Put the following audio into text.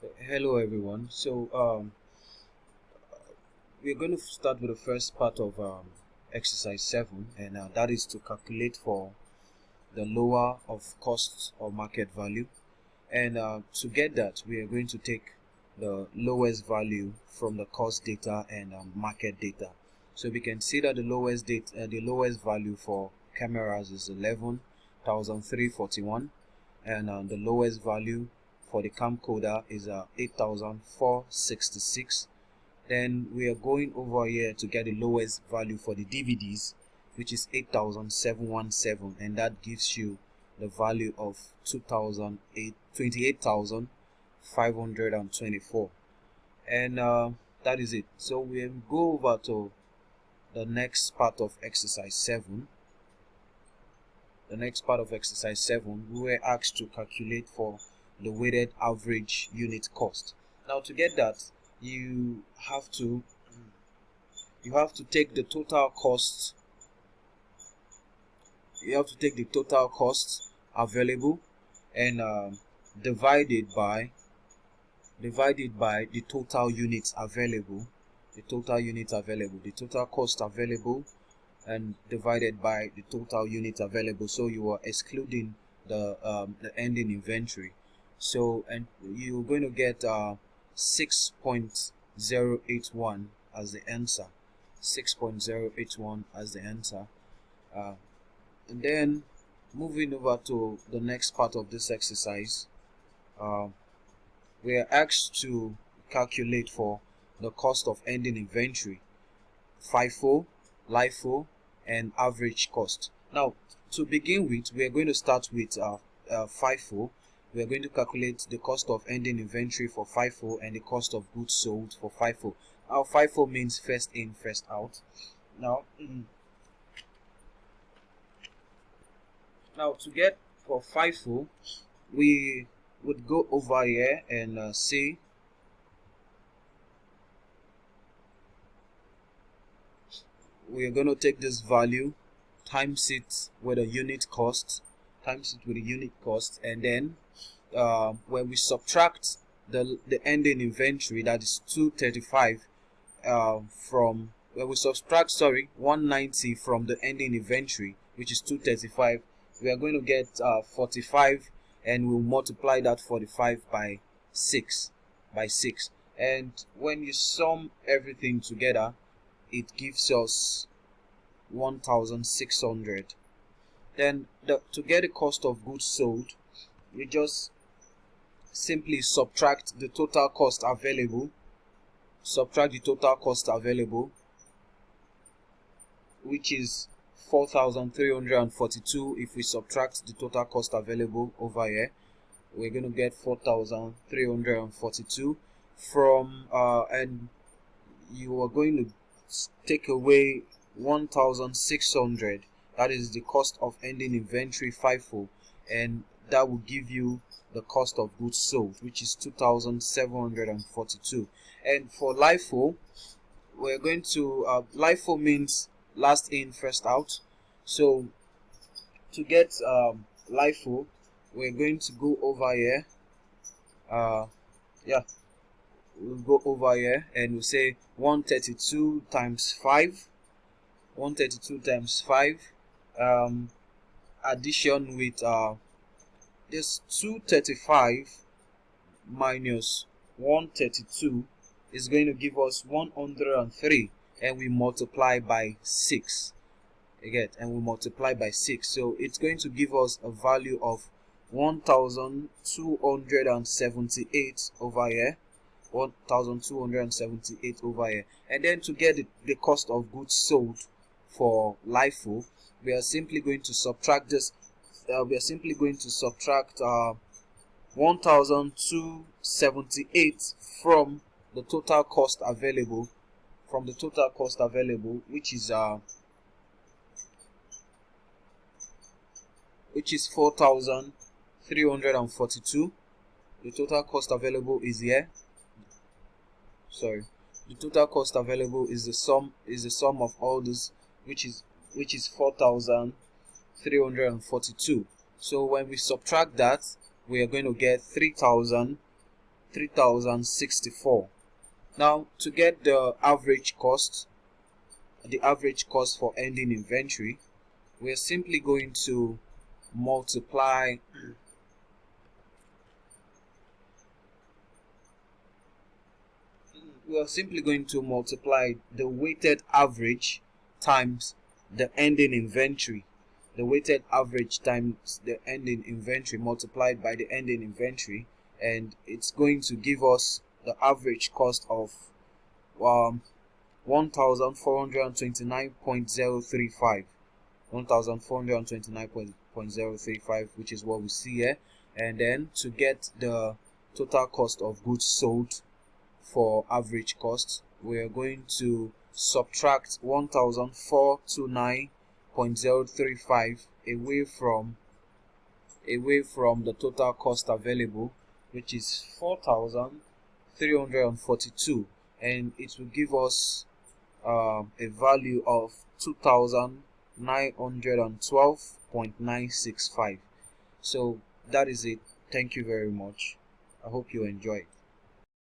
Hello everyone. We're going to start with the first part of exercise 7, and that is to calculate for the lower of cost or market value. And to get that, we are going to take the lowest value from the cost data and market data. So we can see that the lowest value for cameras is 11,341, and the lowest value for the camcorder is 8,466. Then we are going over here to get the lowest value for the DVDs, which is 8,717, and that gives you the value of 28,524. And that is it. So we go over to the next part of exercise 7. The next part of exercise 7, we were asked to calculate for the weighted average unit cost. Now to get that, you have to take the total cost. You have to take the total cost available and divide it by the total units available. The total cost available and divided by the total units available. So you are excluding the ending inventory. So, and you're going to get 6.081 as the answer. 6.081 as the answer. And then moving over to the next part of this exercise, we are asked to calculate for the cost of ending inventory, FIFO, LIFO, and average cost. Now, to begin with, we are going to start with FIFO. We are going to calculate the cost of ending inventory for FIFO and the cost of goods sold for FIFO. Now, FIFO means first in, first out. Now, to get for FIFO, we would go over here and say we are going to take this value, times it with a unit cost, and then when we subtract the ending inventory, that is 235 from when we subtract 190 from the ending inventory, which is 235, we are going to get 45, and we'll multiply that 45 by 6 and when you sum everything together, it gives us 1,600. Then to get the cost of goods sold, we just simply subtract the total cost available, which is 4,342. If we subtract the total cost available over here, we're going to get 4,342 from and you are going to take away 1,600. That is the cost of ending inventory FIFO, and that will give you the cost of goods sold, which is 2,742. And for LIFO, we're going to LIFO means last in, first out. So to get LIFO, we're going to go over here. We'll go over here and we'll say 132 times 5. 132 times 5. Addition with this 235 minus 132 is going to give us 103, and we multiply by 6. So it's going to give us a value of 1,278 over here. 1,278 over here. And then to get the cost of goods sold for LIFO, we are simply going to subtract this. We are simply going to subtract 1,278 from the total cost available. Which is 4,342. The total cost available is here. The total cost available is the sum of all this, which is 4,342. So when we subtract that, we are going to get 3,000 3064. Now, to get the average cost for ending inventory, we are simply going to multiply the weighted average times the ending inventory. The weighted average times the ending inventory multiplied by the ending inventory, and it's going to give us the average cost of 1429.035, 1429.035, which is what we see here. And then to get the total cost of goods sold for average cost, we are going to subtract 1429.035 away from the total cost available, which is 4,342, and it will give us a value of 2,912.965. So that is it. Thank you very much. I hope you enjoyed.